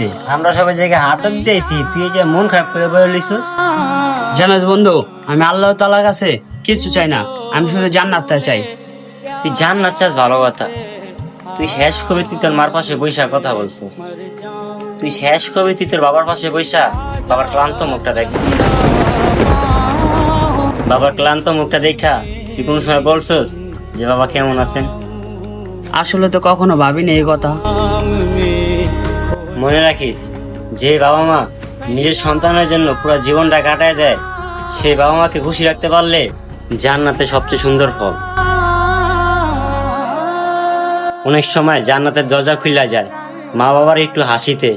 রে আমরা সবাই জায়গায় হাঁটা দিতেছি, তুই এই যে মন খারাপ করে বলে লিছিস। জানাস বন্ধু, আমি আল্লাহ তাআলার কাছে কিছু চাই না, আমি শুধু জান্নাতটা চাই। তুই জান্নাত চাস, ভালো কথা। তুই শেষ কবি তুই তোর মার পাশে বৈশা কথা বলছিস। তুই শেষ কবি তুই তোর বাবার পাশে বৈশা বাবার ক্লান্ত মুখটা দেখছিস। বাবার ক্লান্ত মুখটা দেখা তুই কোন সময় বলছিস যে বাবা কেমন আছেন? আসলে তো কখনো ভাবিনি এই কথা। মনে রাখিস, যে বাবা মা নিজের সন্তানের জন্য পুরো জীবনটা কাটায় দেয়, সেই বাবা মাকে খুশি রাখতে পারলে জান্নাতে সবচেয়ে সুন্দর ফল। অনেক সময় জান্নাতের দরজা খুলে যায় মা বাবার একটু হাসিতে।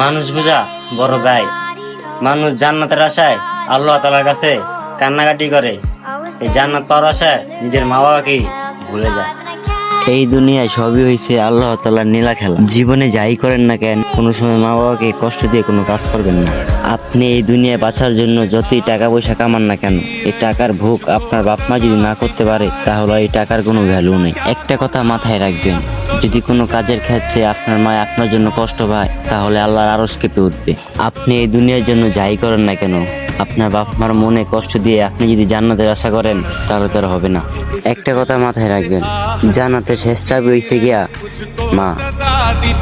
মানুষ বোঝা বড় দায়। মানুষ জান্নাতের আশায় আল্লাহ তাআলার কাছে কান্নাকাটি করে, এই জান্নাত পাওয়ার আশায় নিজের মা বাবাকেই ভুলে যায়। এই দুনিয়ায় সবই হয়েছে আল্লাহ তাআলার নীলা খেলা। জীবনে যাই করেন না কেন, কোনো সময় মা বাবাকে কষ্ট দিয়ে কোনো কাজ করবেন না। আপনি এই দুনিয়ায় বাঁচার জন্য যতই টাকা পয়সা কামান না কেন, এই টাকার ভোগ আপনার বাপ মা যদি না করতে পারে, তাহলে এই টাকার কোনো ভ্যালু নেই। একটা কথা মাথায় রাখবেন, যদি কোনো কাজের ক্ষেত্রে আপনার মা আপনার জন্য কষ্ট পায়, তাহলে আল্লাহর আরশ কেঁপে উঠবে। আপনি এই দুনিয়ার জন্য যাই করেন না কেন, আপনার বাপ মার মনে কষ্ট দিয়ে আপনি যদি জান্নাতের আশা করেন, তাহলে তার হবে না। একটা কথা মাথায় রাখবেন, জান্নাতের শেষ চাবি হইছে গিয়া মা।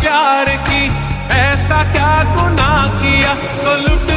प्यार की ऐसा क्या गुनाह किया तो लुट